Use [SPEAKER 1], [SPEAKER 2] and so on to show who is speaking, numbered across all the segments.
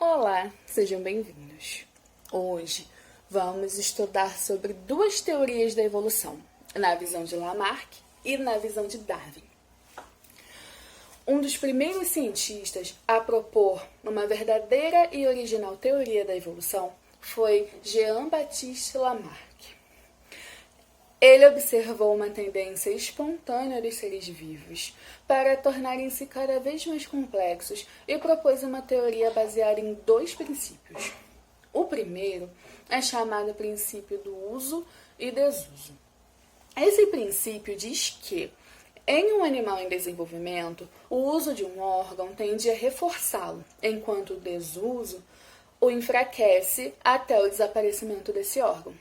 [SPEAKER 1] Olá, sejam bem-vindos. Hoje vamos estudar sobre duas teorias da evolução, na visão de Lamarck e na visão de Darwin. Um dos primeiros cientistas a propor uma verdadeira e original teoria da evolução foi Jean-Baptiste Lamarck. Ele observou uma tendência espontânea dos seres vivos para tornarem-se cada vez mais complexos e propôs uma teoria baseada em dois princípios. O primeiro é chamado princípio do uso e desuso. Esse princípio diz que, em um animal em desenvolvimento, o uso de um órgão tende a reforçá-lo, enquanto o desuso o enfraquece até o desaparecimento desse órgão.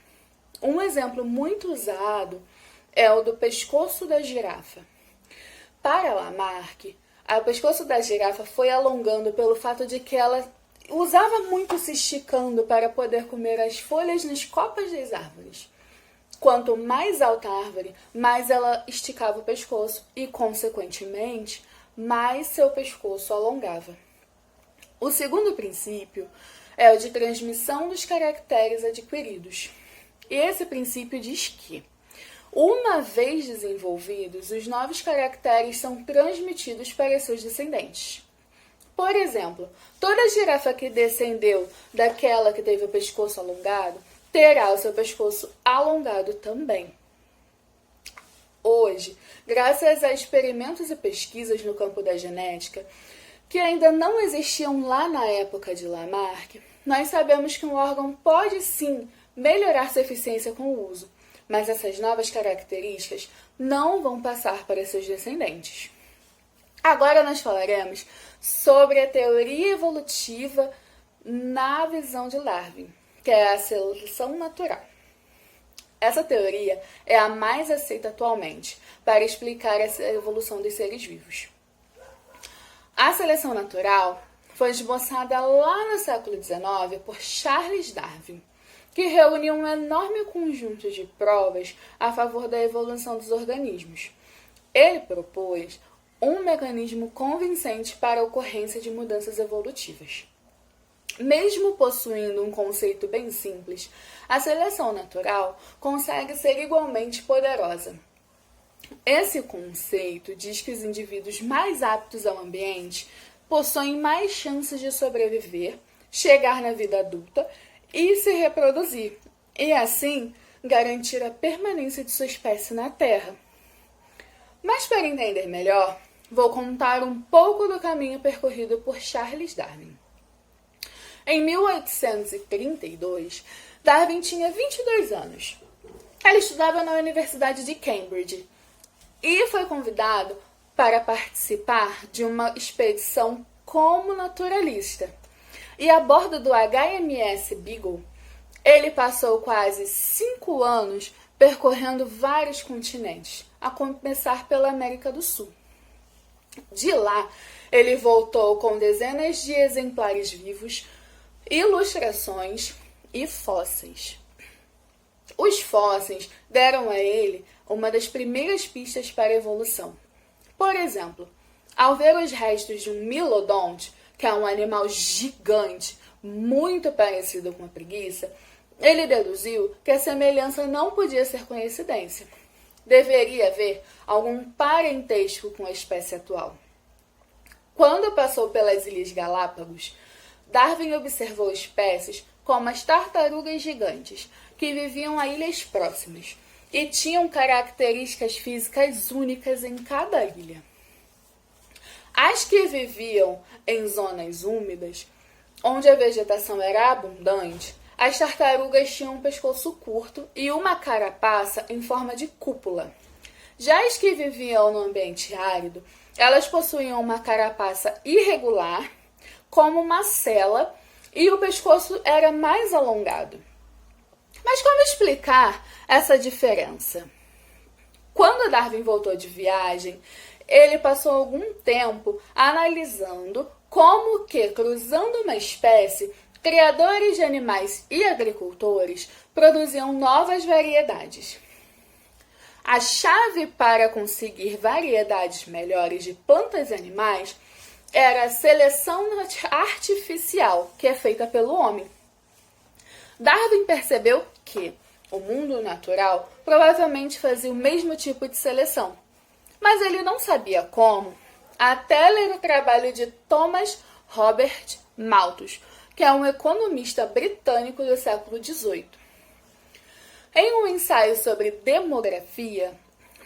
[SPEAKER 1] Um exemplo muito usado é o do pescoço da girafa. Para Lamarck, o pescoço da girafa foi alongando pelo fato de que ela usava muito se esticando para poder comer as folhas nas copas das árvores. Quanto mais alta a árvore, mais ela esticava o pescoço e, consequentemente, mais seu pescoço alongava. O segundo princípio é o de transmissão dos caracteres adquiridos. E esse princípio diz que, uma vez desenvolvidos, os novos caracteres são transmitidos para seus descendentes. Por exemplo, toda girafa que descendeu daquela que teve o pescoço alongado, terá o seu pescoço alongado também. Hoje, graças a experimentos e pesquisas no campo da genética, que ainda não existiam lá na época de Lamarck, nós sabemos que um órgão pode sim melhorar sua eficiência com o uso, mas essas novas características não vão passar para seus descendentes. Agora nós falaremos sobre a teoria evolutiva na visão de Darwin, que é a seleção natural. Essa teoria é a mais aceita atualmente para explicar essa evolução dos seres vivos. A seleção natural foi esboçada lá no século XIX por Charles Darwin, que reuniu um enorme conjunto de provas a favor da evolução dos organismos. Ele propôs um mecanismo convincente para a ocorrência de mudanças evolutivas. Mesmo possuindo um conceito bem simples, a seleção natural consegue ser igualmente poderosa. Esse conceito diz que os indivíduos mais aptos ao ambiente possuem mais chances de sobreviver, chegar na vida adulta e se reproduzir, e assim garantir a permanência de sua espécie na Terra. Mas para entender melhor, vou contar um pouco do caminho percorrido por Charles Darwin. Em 1832, Darwin tinha 22 anos. Ele estudava na Universidade de Cambridge e foi convidado para participar de uma expedição como naturalista. E a bordo do HMS Beagle, ele passou quase 5 anos percorrendo vários continentes, a começar pela América do Sul. De lá, ele voltou com dezenas de exemplares vivos, ilustrações e fósseis. Os fósseis deram a ele uma das primeiras pistas para a evolução. Por exemplo, ao ver os restos de um milodonte, que é um animal gigante, muito parecido com a preguiça, ele deduziu que a semelhança não podia ser coincidência. Deveria haver algum parentesco com a espécie atual. Quando passou pelas Ilhas Galápagos, Darwin observou espécies como as tartarugas gigantes, que viviam a ilhas próximas e tinham características físicas únicas em cada ilha. As que viviam em zonas úmidas, onde a vegetação era abundante, as tartarugas tinham um pescoço curto e uma carapaça em forma de cúpula. Já as que viviam no ambiente árido, elas possuíam uma carapaça irregular, como uma sela, e o pescoço era mais alongado. Mas como explicar essa diferença? Quando Darwin voltou de viagem, ele passou algum tempo analisando como que, cruzando uma espécie, criadores de animais e agricultores produziam novas variedades. A chave para conseguir variedades melhores de plantas e animais era a seleção artificial, que é feita pelo homem. Darwin percebeu que o mundo natural provavelmente fazia o mesmo tipo de seleção, mas ele não sabia como, até ler o trabalho de Thomas Robert Malthus, que é um economista britânico do século XVIII. Em um ensaio sobre demografia,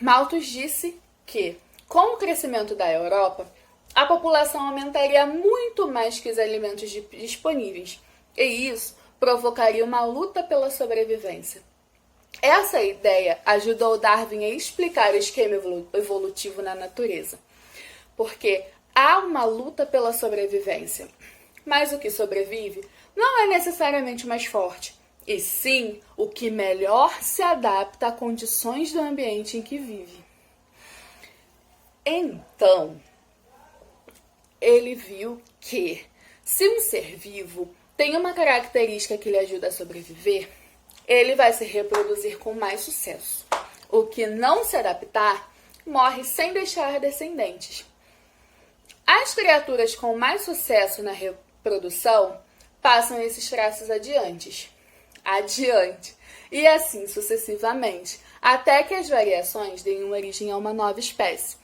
[SPEAKER 1] Malthus disse que, com o crescimento da Europa, a população aumentaria muito mais que os alimentos disponíveis, e isso provocaria uma luta pela sobrevivência. Essa ideia ajudou Darwin a explicar o esquema evolutivo na natureza, porque há uma luta pela sobrevivência, mas o que sobrevive não é necessariamente o mais forte, e sim o que melhor se adapta a condições do ambiente em que vive. Então, ele viu que, se um ser vivo tem uma característica que lhe ajuda a sobreviver, ele vai se reproduzir com mais sucesso. O que não se adaptar, morre sem deixar descendentes. As criaturas com mais sucesso na reprodução passam esses traços adiante, e assim sucessivamente, até que as variações deem origem a uma nova espécie.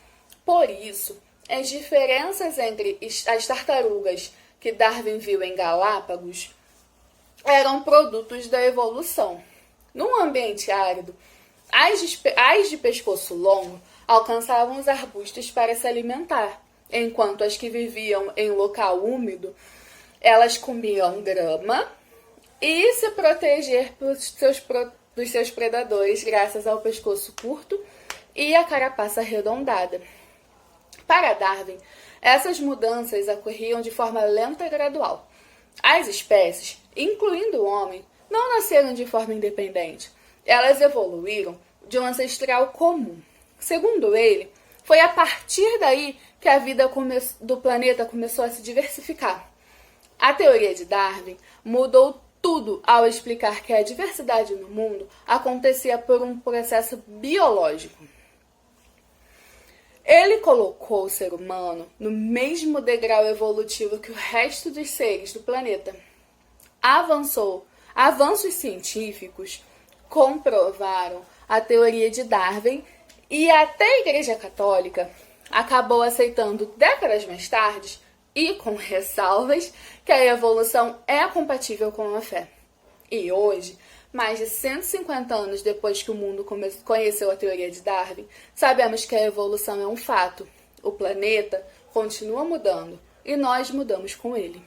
[SPEAKER 1] Por isso, as diferenças entre as tartarugas que Darwin viu em Galápagos eram produtos da evolução. Num ambiente árido, as de pescoço longo alcançavam os arbustos para se alimentar, enquanto as que viviam em local úmido, elas comiam grama e se proteger dos seus predadores graças ao pescoço curto e à carapaça arredondada. Para Darwin, essas mudanças ocorriam de forma lenta e gradual. As espécies, incluindo o homem, não nasceram de forma independente. Elas evoluíram de um ancestral comum. Segundo ele, foi a partir daí que a vida do planeta começou a se diversificar. A teoria de Darwin mudou tudo ao explicar que a diversidade no mundo acontecia por um processo biológico. Ele colocou o ser humano no mesmo degrau evolutivo que o resto dos seres do planeta. Avanços científicos comprovaram a teoria de Darwin e até a Igreja Católica acabou aceitando décadas mais tarde, e com ressalvas, que a evolução é compatível com a fé. E hoje, mais de 150 anos depois que o mundo conheceu a teoria de Darwin, sabemos que a evolução é um fato. O planeta continua mudando e nós mudamos com ele.